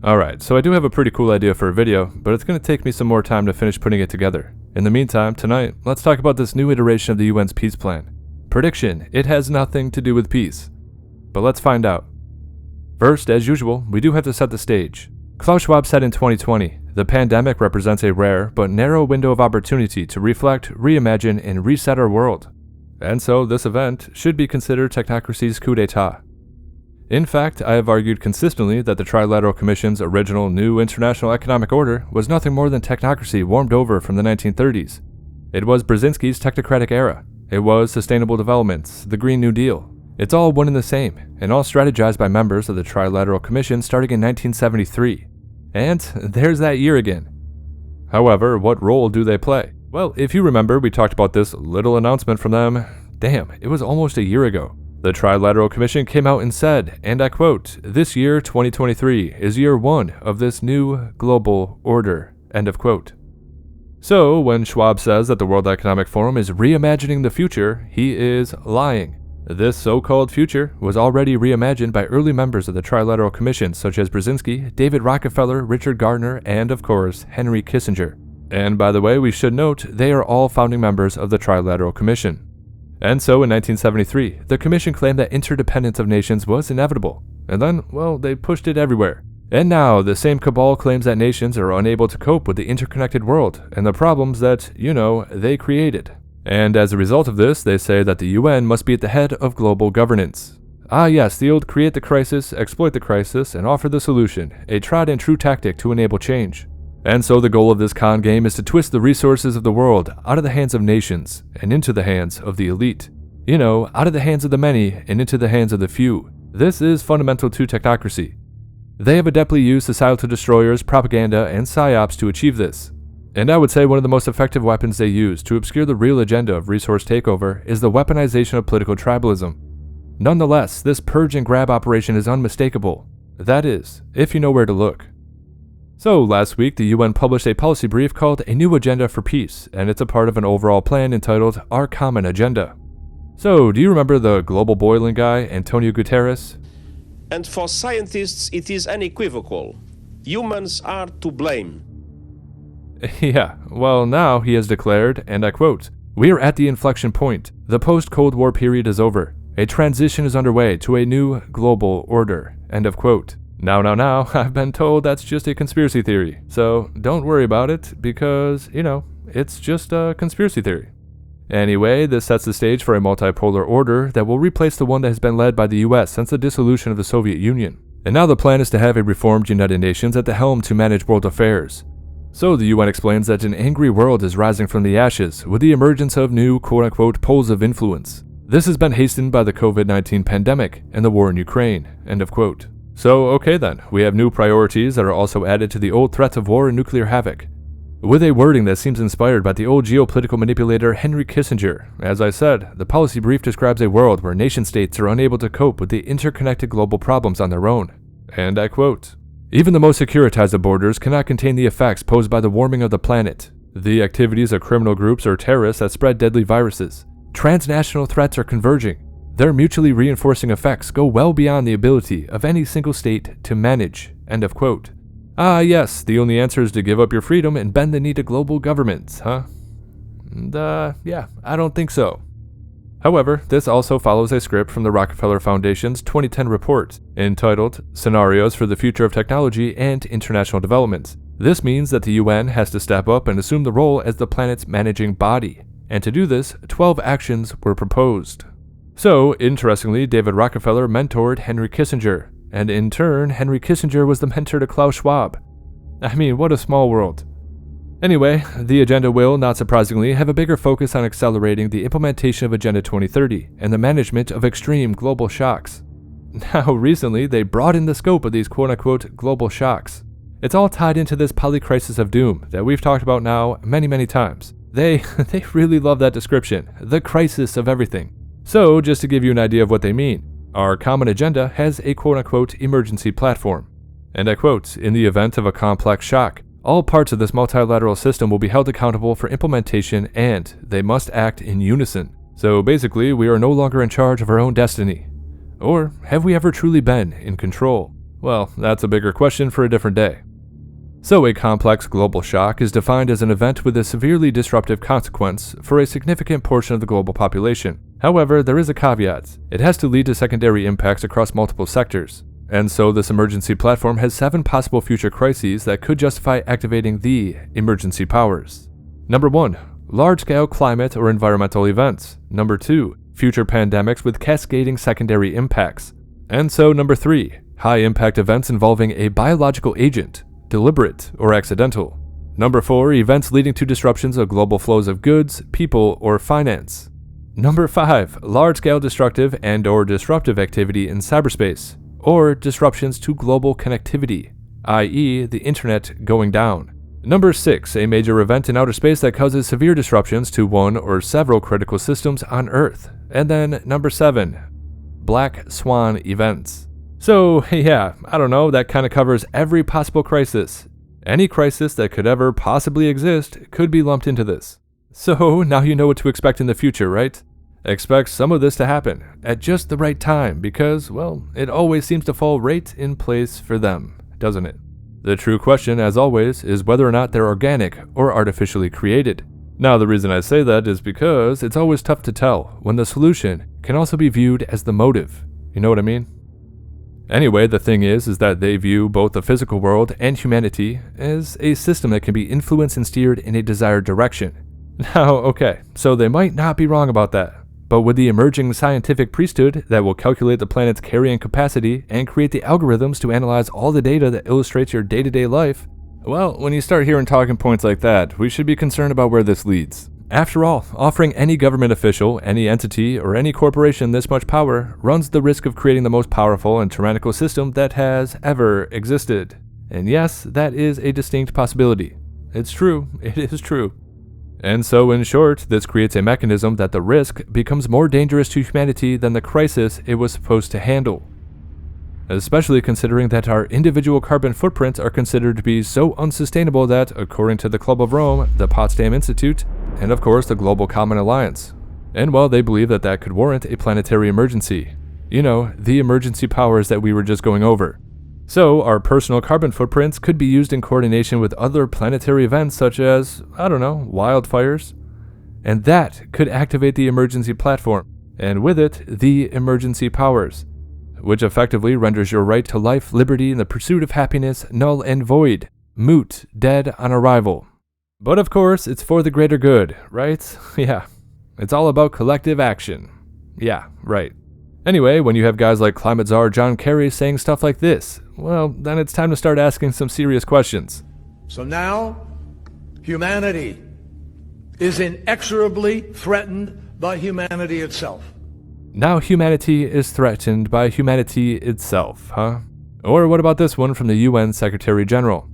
Alright, so I do have a pretty cool idea for a video, but it's going to take me some more time to finish putting it together. In the meantime, tonight, let's talk about this new iteration of the UN's peace plan. Prediction: it has nothing to do with peace. But let's find out. First, as usual, we do have to set the stage. Klaus Schwab said in 2020, the pandemic represents a rare but narrow window of opportunity to reflect, reimagine, and reset our world. And so this event should be considered technocracy's coup d'etat. In fact, I have argued consistently that the Trilateral Commission's original new international economic order was nothing more than technocracy warmed over from the 1930s. It was Brzezinski's technocratic era. It was sustainable development, the Green New Deal. It's all one and the same, and all strategized by members of the Trilateral Commission starting in 1973. And there's that year again. However, what role do they play? Well, if you remember, we talked about this little announcement from them. Damn, it was almost a year ago. The Trilateral Commission came out and said, and I quote, "This year, 2023, is year one of this new global order," end of quote. So, when Schwab says that the World Economic Forum is reimagining the future, he is lying. This so-called future was already reimagined by early members of the Trilateral Commission such as Brzezinski, David Rockefeller, Richard Gardner, and of course, Henry Kissinger. And by the way, we should note, they are all founding members of the Trilateral Commission. And so in 1973, the Commission claimed that interdependence of nations was inevitable. And then, well, they pushed it everywhere. And now, the same cabal claims that nations are unable to cope with the interconnected world and the problems that, they created. And as a result of this, they say that the UN must be at the head of global governance. Ah yes, the old create the crisis, exploit the crisis, and offer the solution, a tried and true tactic to enable change. And so the goal of this con game is to twist the resources of the world out of the hands of nations and into the hands of the elite. Out of the hands of the many and into the hands of the few. This is fundamental to technocracy. They have adeptly used societal destroyers, propaganda, and psyops to achieve this. And I would say one of the most effective weapons they use to obscure the real agenda of resource takeover is the weaponization of political tribalism. Nonetheless, this purge and grab operation is unmistakable. That is, if you know where to look. So, last week, the UN published a policy brief called A New Agenda for Peace, and it's a part of an overall plan entitled Our Common Agenda. So, do you remember the global boiling guy, Antonio Guterres? And for scientists, it is unequivocal. Humans are to blame. Yeah, well now he has declared, and I quote, "We are at the inflection point. The post-Cold War period is over. A transition is underway to a new global order," end of quote. Now, I've been told that's just a conspiracy theory, so don't worry about it because, it's just a conspiracy theory. Anyway, this sets the stage for a multipolar order that will replace the one that has been led by the US since the dissolution of the Soviet Union. And now the plan is to have a reformed United Nations at the helm to manage world affairs. So the UN explains that an angry world is rising from the ashes with the emergence of new quote-unquote poles of influence. This has been hastened by the COVID-19 pandemic and the war in Ukraine, end of quote. So, okay then, we have new priorities that are also added to the old threats of war and nuclear havoc. With a wording that seems inspired by the old geopolitical manipulator Henry Kissinger. As I said, the policy brief describes a world where nation-states are unable to cope with the interconnected global problems on their own. And I quote, "Even the most securitized of borders cannot contain the effects posed by the warming of the planet. The activities of criminal groups or terrorists that spread deadly viruses. Transnational threats are converging. Their mutually reinforcing effects go well beyond the ability of any single state to manage," end of quote. Ah yes, the only answer is to give up your freedom and bend the knee to global governments, huh? And yeah, I don't think so. However, this also follows a script from the Rockefeller Foundation's 2010 report, entitled Scenarios for the Future of Technology and International Development. This means that the UN has to step up and assume the role as the planet's managing body. And to do this, 12 actions were proposed. So, interestingly, David Rockefeller mentored Henry Kissinger, and in turn, Henry Kissinger was the mentor to Klaus Schwab. I mean, what a small world. Anyway, the agenda will, not surprisingly, have a bigger focus on accelerating the implementation of Agenda 2030 and the management of extreme global shocks. Now, recently, they broadened the scope of these quote-unquote global shocks. It's all tied into this polycrisis of doom that we've talked about now many times. They really love that description, the crisis of everything. So, just to give you an idea of what they mean, our common agenda has a quote-unquote emergency platform. And I quote, "In the event of a complex shock, all parts of this multilateral system will be held accountable for implementation and they must act in unison." So basically, we are no longer in charge of our own destiny. Or have we ever truly been in control? Well, that's a bigger question for a different day. So a complex global shock is defined as an event with a severely disruptive consequence for a significant portion of the global population. However, there is a caveat. It has to lead to secondary impacts across multiple sectors. And so this emergency platform has 7 possible future crises that could justify activating the emergency powers. Number 1. Large-scale climate or environmental events. Number 2. Future pandemics with cascading secondary impacts. And so number 3. High-impact events involving a biological agent, deliberate or accidental. Number 4. Events leading to disruptions of global flows of goods, people, or finance. Number 5. Large-scale destructive and/or disruptive activity in cyberspace, or disruptions to global connectivity, i.e. the internet going down. Number 6. A major event in outer space that causes severe disruptions to one or several critical systems on Earth. And then number 7. Black swan events. So, yeah, I don't know, that kind of covers every possible crisis. Any crisis that could ever possibly exist could be lumped into this. So, now you know what to expect in the future, right? Expect some of this to happen at just the right time because, well, it always seems to fall right in place for them, doesn't it? The true question, as always, is whether or not they're organic or artificially created. Now, the reason I say that is because it's always tough to tell when the solution can also be viewed as the motive. You know what I mean? Anyway, the thing is that they view both the physical world and humanity as a system that can be influenced and steered in a desired direction. Now, okay, so they might not be wrong about that, but with the emerging scientific priesthood that will calculate the planet's carrying capacity and create the algorithms to analyze all the data that illustrates your day-to-day life, well, when you start hearing talking points like that, we should be concerned about where this leads. After all, offering any government official, any entity, or any corporation this much power runs the risk of creating the most powerful and tyrannical system that has ever existed. And yes, that is a distinct possibility. It's true, it is true. And so, in short, this creates a mechanism that the risk becomes more dangerous to humanity than the crisis it was supposed to handle. Especially considering that our individual carbon footprints are considered to be so unsustainable that, according to the Club of Rome, the Potsdam Institute, and of course the Global Common Alliance, and well, they believe that could warrant a planetary emergency. You know, the emergency powers that we were just going over. So, our personal carbon footprints could be used in coordination with other planetary events such as, I don't know, wildfires. And that could activate the emergency platform, and with it, the emergency powers, which effectively renders your right to life, liberty, and the pursuit of happiness null and void, moot, dead on arrival. But of course, it's for the greater good, right? Yeah, it's all about collective action. Yeah, right. Anyway, when you have guys like climate czar John Kerry saying stuff like this, well, then it's time to start asking some serious questions. So now, humanity is inexorably threatened by humanity itself. Now humanity is threatened by humanity itself, huh? Or what about this one from the UN Secretary General?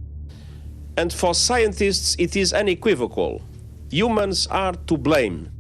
And for scientists, it is unequivocal. Humans are to blame.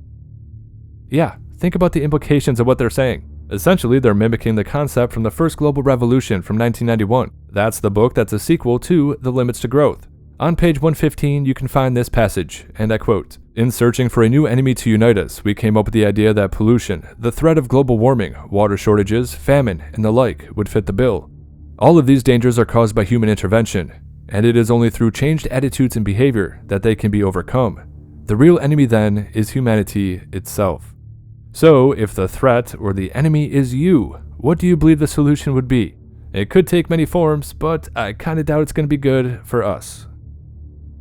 Yeah, think about the implications of what they're saying. Essentially, they're mimicking the concept from the First Global Revolution from 1991. That's the book that's a sequel to The Limits to Growth. On page 115, you can find this passage, and I quote, "In searching for a new enemy to unite us, we came up with the idea that pollution, the threat of global warming, water shortages, famine, and the like would fit the bill. All of these dangers are caused by human intervention, and it is only through changed attitudes and behavior that they can be overcome. The real enemy then is humanity itself. So, if the threat or the enemy is you, what do you believe the solution would be? It could take many forms, but I kinda doubt it's gonna be good for us.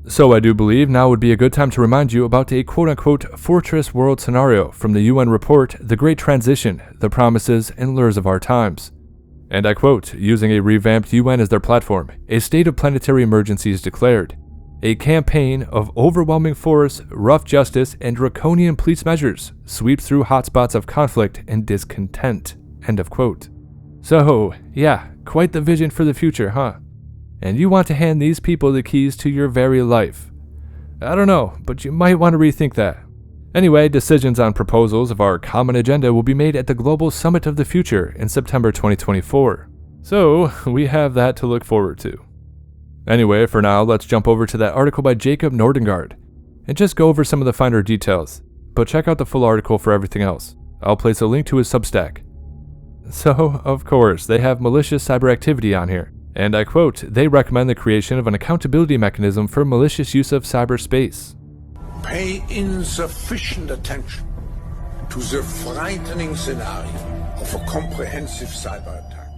So I do believe now would be a good time to remind you about a quote-unquote fortress world scenario from the UN report, The Great Transition, The Promises and Lures of Our Times. And I quote, using a revamped UN as their platform, a state of planetary emergency is declared. A campaign of overwhelming force, rough justice, and draconian police measures sweeps through hotspots of conflict and discontent. End of quote. So, yeah, quite the vision for the future, huh? And you want to hand these people the keys to your very life. I don't know, but you might want to rethink that. Anyway, decisions on proposals of our common agenda will be made at the Global Summit of the Future in September 2024. So, we have that to look forward to. Anyway, for now, let's jump over to that article by Jacob Nordengard and just go over some of the finer details, but check out the full article for everything else. I'll place a link to his Substack. So, of course, they have malicious cyber activity on here. And I quote, they recommend the creation of an accountability mechanism for malicious use of cyberspace. Pay insufficient attention to the frightening scenario of a comprehensive cyber attack.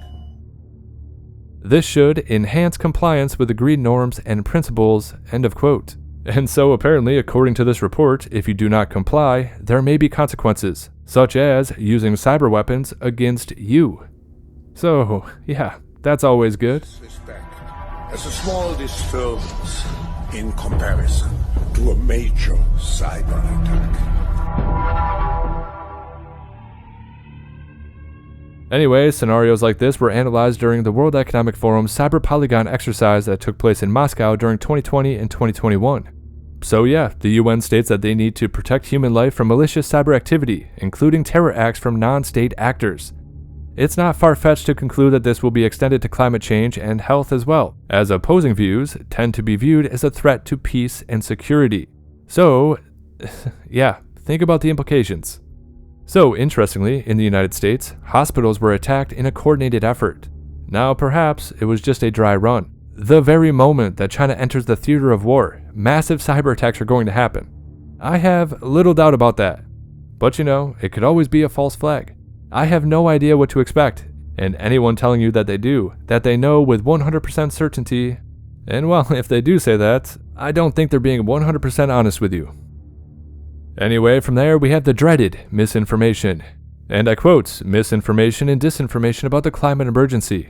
This should enhance compliance with agreed norms and principles, end of quote. And so apparently, according to this report, if you do not comply, there may be consequences, such as using cyber weapons against you. So, yeah, that's always good. Respect as a small disturbance in comparison to a major cyber attack. Anyway, scenarios like this were analyzed during the World Economic Forum's Cyber Polygon exercise that took place in Moscow during 2020 and 2021. So yeah, the UN states that they need to protect human life from malicious cyber activity, including terror acts from non-state actors. It's not far-fetched to conclude that this will be extended to climate change and health as well, as opposing views tend to be viewed as a threat to peace and security. So, yeah, think about the implications. So, interestingly, in the United States, hospitals were attacked in a coordinated effort. Now, perhaps it was just a dry run. The very moment that China enters the theater of war, massive cyber attacks are going to happen. I have little doubt about that. But it could always be a false flag. I have no idea what to expect, and anyone telling you that they do, that they know with 100% certainty, and well, if they do say that, I don't think they're being 100% honest with you. Anyway, from there we have the dreaded misinformation. And I quote, misinformation and disinformation about the climate emergency.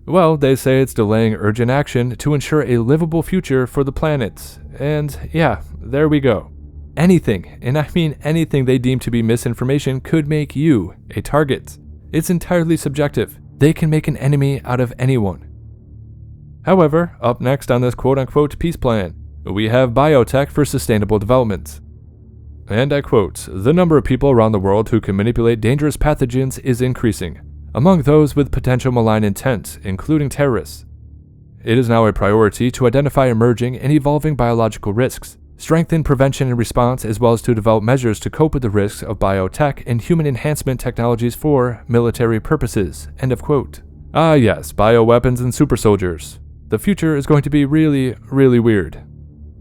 Well, they say it's delaying urgent action to ensure a livable future for the planet. And yeah, there we go. Anything, and I mean anything they deem to be misinformation could make you a target. It's entirely subjective. They can make an enemy out of anyone. However, up next on this quote-unquote peace plan, we have biotech for sustainable development. And I quote, the number of people around the world who can manipulate dangerous pathogens is increasing, among those with potential malign intent, including terrorists. It is now a priority to identify emerging and evolving biological risks, strengthen prevention and response, as well as to develop measures to cope with the risks of biotech and human enhancement technologies for military purposes, end of quote. Ah yes, bioweapons and super soldiers. The future is going to be really, really weird.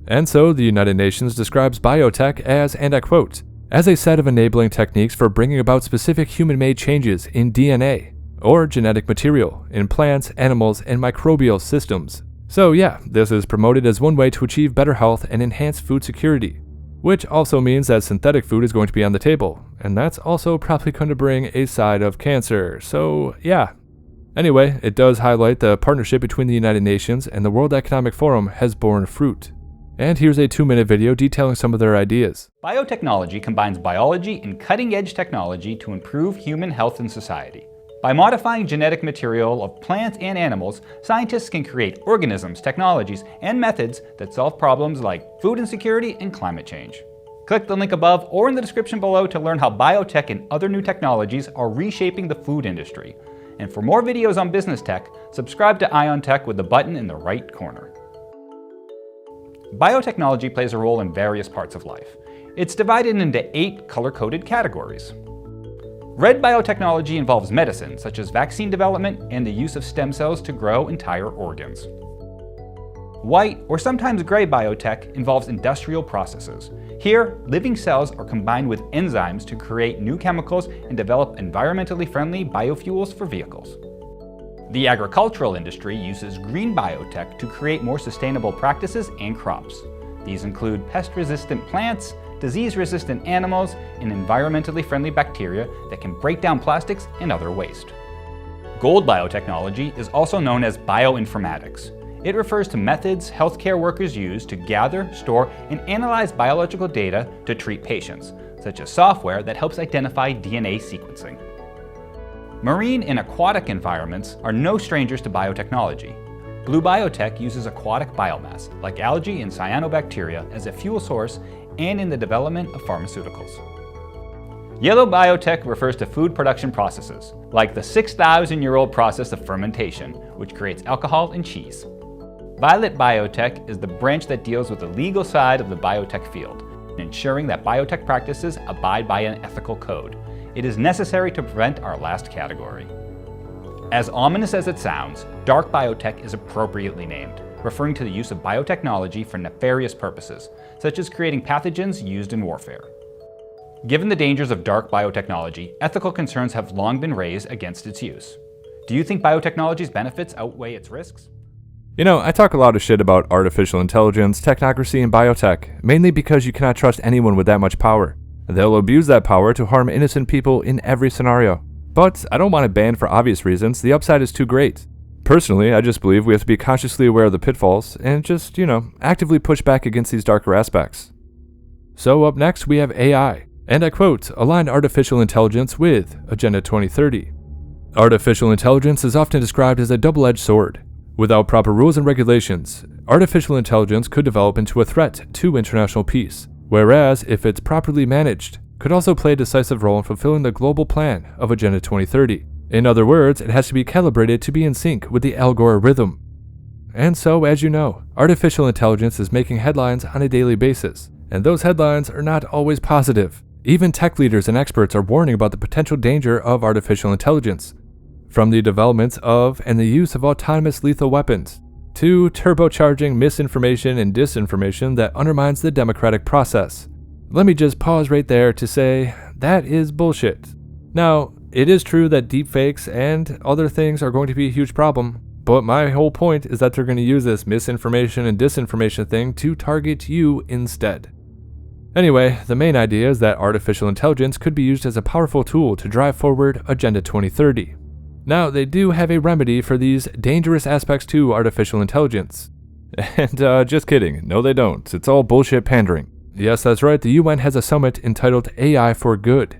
And so the United Nations describes biotech as, and I quote, as a set of enabling techniques for bringing about specific human-made changes in DNA, or genetic material, in plants, animals, and microbial systems. So yeah, this is promoted as one way to achieve better health and enhance food security, which also means that synthetic food is going to be on the table, and that's also probably going to bring a side of cancer, so yeah. Anyway, it does highlight the partnership between the United Nations and the World Economic Forum has borne fruit. And here's a 2-minute video detailing some of their ideas. Biotechnology combines biology and cutting-edge technology to improve human health and society. By modifying genetic material of plants and animals, scientists can create organisms, technologies, and methods that solve problems like food insecurity and climate change. Click the link above or in the description below to learn how biotech and other new technologies are reshaping the food industry. And for more videos on business tech, subscribe to Ion Tech with the button in the right corner. Biotechnology plays a role in various parts of life. It's divided into 8 color-coded categories. Red biotechnology involves medicine, such as vaccine development and the use of stem cells to grow entire organs. White, or sometimes gray biotech, involves industrial processes. Here, living cells are combined with enzymes to create new chemicals and develop environmentally friendly biofuels for vehicles. The agricultural industry uses green biotech to create more sustainable practices and crops. These include pest-resistant plants, disease-resistant animals, and environmentally friendly bacteria that can break down plastics and other waste. Gold biotechnology is also known as bioinformatics. It refers to methods healthcare workers use to gather, store, and analyze biological data to treat patients, such as software that helps identify DNA sequencing. Marine and aquatic environments are no strangers to biotechnology. Blue biotech uses aquatic biomass, like algae and cyanobacteria, as a fuel source and in the development of pharmaceuticals. Yellow biotech refers to food production processes, like the 6,000-year-old process of fermentation, which creates alcohol and cheese. Violet biotech is the branch that deals with the legal side of the biotech field, ensuring that biotech practices abide by an ethical code. It is necessary to prevent our last category. As ominous as it sounds, dark biotech is appropriately named, referring to the use of biotechnology for nefarious purposes, such as creating pathogens used in warfare. Given the dangers of dark biotechnology, ethical concerns have long been raised against its use. Do you think biotechnology's benefits outweigh its risks? You know, I talk a lot of shit about artificial intelligence, technocracy, and biotech, mainly because you cannot trust anyone with that much power. They'll abuse that power to harm innocent people in every scenario. But I don't want it banned for obvious reasons. The upside is too great. Personally, I just believe we have to be consciously aware of the pitfalls and just, actively push back against these darker aspects. So up next, we have AI. And I quote, align artificial intelligence with Agenda 2030. Artificial intelligence is often described as a double-edged sword. Without proper rules and regulations, artificial intelligence could develop into a threat to international peace, whereas if it's properly managed, could also play a decisive role in fulfilling the global plan of Agenda 2030. In other words, it has to be calibrated to be in sync with the Al Gore rhythm. And so, as you know, artificial intelligence is making headlines on a daily basis, and those headlines are not always positive. Even tech leaders and experts are warning about the potential danger of artificial intelligence, from the development of and the use of autonomous lethal weapons, to turbocharging misinformation and disinformation that undermines the democratic process. Let me just pause right there to say that is bullshit. Now, it is true that deepfakes and other things are going to be a huge problem, but my whole point is that they're going to use this misinformation and disinformation thing to target you instead. Anyway, the main idea is that artificial intelligence could be used as a powerful tool to drive forward Agenda 2030. Now, they do have a remedy for these dangerous aspects to artificial intelligence. And just kidding, no they don't, it's all bullshit pandering. Yes, that's right, the UN has a summit entitled AI for Good.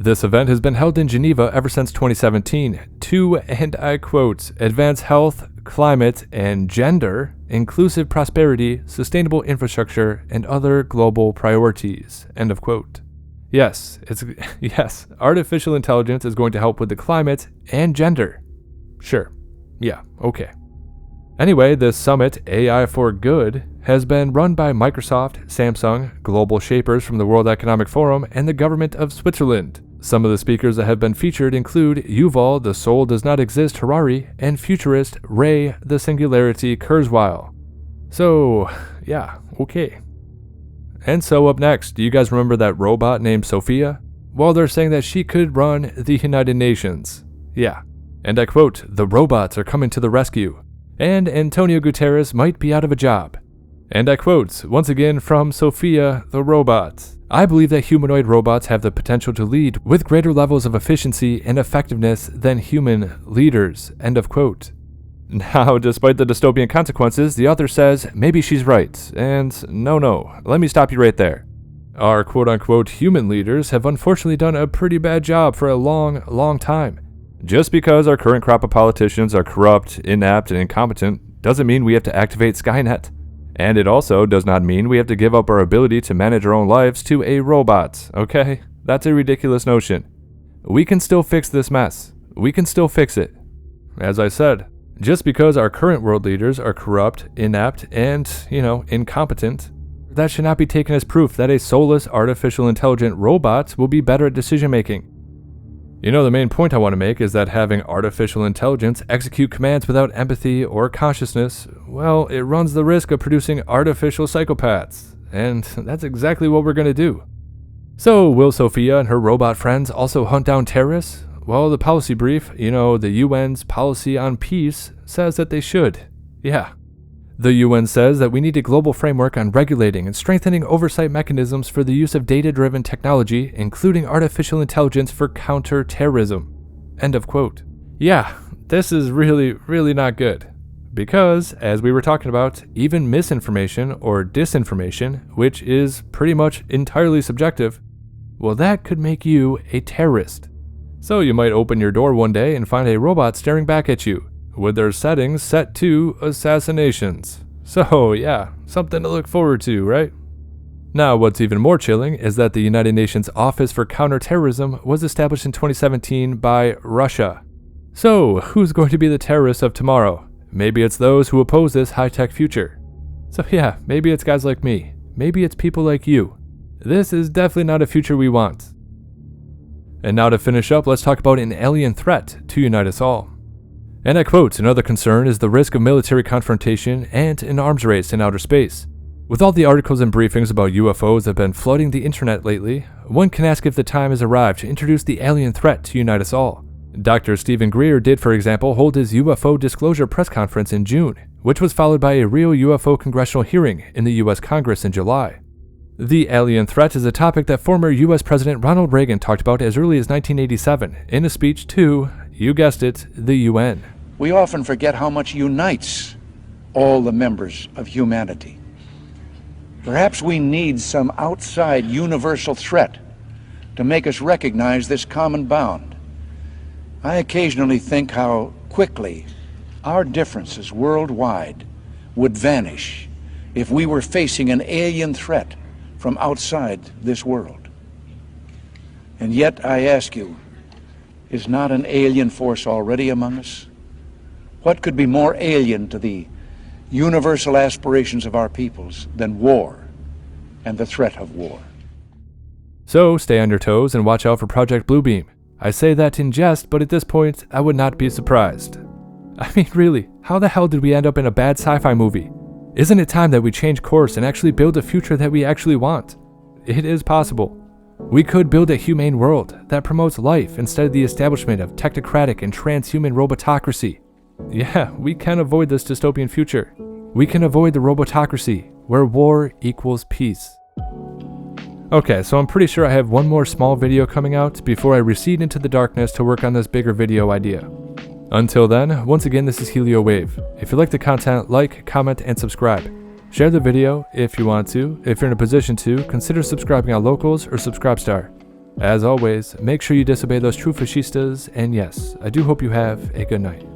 This event has been held in Geneva ever since 2017 to, and I quote, advance health, climate, and gender, inclusive prosperity, sustainable infrastructure, and other global priorities, end of quote. Yes, artificial intelligence is going to help with the climate and gender. Sure. Yeah, okay. Anyway, this summit, AI for Good, has been run by Microsoft, Samsung, global shapers from the World Economic Forum, and the government of Switzerland. Some of the speakers that have been featured include Yuval, the soul does not exist Harari, and futurist Ray, the singularity Kurzweil. So, yeah, okay. And so up next, do you guys remember that robot named Sophia? Well, they're saying that she could run the United Nations. Yeah. And I quote, the robots are coming to the rescue, and Antonio Guterres might be out of a job. And I quote, once again from Sophia the robot, I believe that humanoid robots have the potential to lead with greater levels of efficiency and effectiveness than human leaders, end of quote. Now, despite the dystopian consequences, the author says maybe she's right, and no, let me stop you right there. Our quote-unquote human leaders have unfortunately done a pretty bad job for a long time. Just because our current crop of politicians are corrupt, inept, and incompetent doesn't mean we have to activate Skynet. And it also does not mean we have to give up our ability to manage our own lives to a robot, okay? That's a ridiculous notion. We can still fix this mess. We can still fix it. As I said, just because our current world leaders are corrupt, inept, and, incompetent, that should not be taken as proof that a soulless, artificial intelligent robot will be better at decision making. The main point I want to make is that having artificial intelligence execute commands without empathy or consciousness, well, it runs the risk of producing artificial psychopaths, and that's exactly what we're going to do. So, will Sophia and her robot friends also hunt down terrorists? Well, the policy brief, the UN's policy on peace, says that they should. Yeah. The UN says that we need a global framework on regulating and strengthening oversight mechanisms for the use of data-driven technology, including artificial intelligence for counter-terrorism. End of quote. Yeah, this is really not good. Because, as we were talking about, even misinformation or disinformation, which is pretty much entirely subjective, well, that could make you a terrorist. So you might open your door one day and find a robot staring back at you, with their settings set to assassinations. So yeah, something to look forward to, right? Now, what's even more chilling is that the United Nations Office for Counterterrorism was established in 2017 by Russia. So, who's going to be the terrorists of tomorrow? Maybe it's those who oppose this high-tech future. So yeah, maybe it's guys like me. Maybe it's people like you. This is definitely not a future we want. And now to finish up, let's talk about an alien threat to unite us all. And I quote, another concern is the risk of military confrontation and an arms race in outer space. With all the articles and briefings about UFOs that have been flooding the internet lately, one can ask if the time has arrived to introduce the alien threat to unite us all. Dr. Stephen Greer did, for example, hold his UFO disclosure press conference in June, which was followed by a real UFO congressional hearing in the US Congress in July. The alien threat is a topic that former US President Ronald Reagan talked about as early as 1987 in a speech to, you guessed it, the UN. We often forget how much unites all the members of humanity. Perhaps we need some outside universal threat to make us recognize this common bound. I occasionally think how quickly our differences worldwide would vanish if we were facing an alien threat from outside this world. And yet, I ask you, is not an alien force already among us? What could be more alien to the universal aspirations of our peoples than war and the threat of war? So stay on your toes and watch out for Project Bluebeam. I say that in jest, but at this point, I would not be surprised. I mean, really, how the hell did we end up in a bad sci-fi movie? Isn't it time that we change course and actually build a future that we actually want? It is possible. We could build a humane world that promotes life instead of the establishment of technocratic and transhuman robotocracy. Yeah, we can avoid this dystopian future. We can avoid the robotocracy, where war equals peace. Okay, so I'm pretty sure I have one more small video coming out before I recede into the darkness to work on this bigger video idea. Until then, once again, this is HelioWave. If you like the content, like, comment, and subscribe. Share the video if you want to. If you're in a position to, consider subscribing on Locals or Subscribestar. As always, make sure you disobey those true fascistas, and yes, I do hope you have a good night.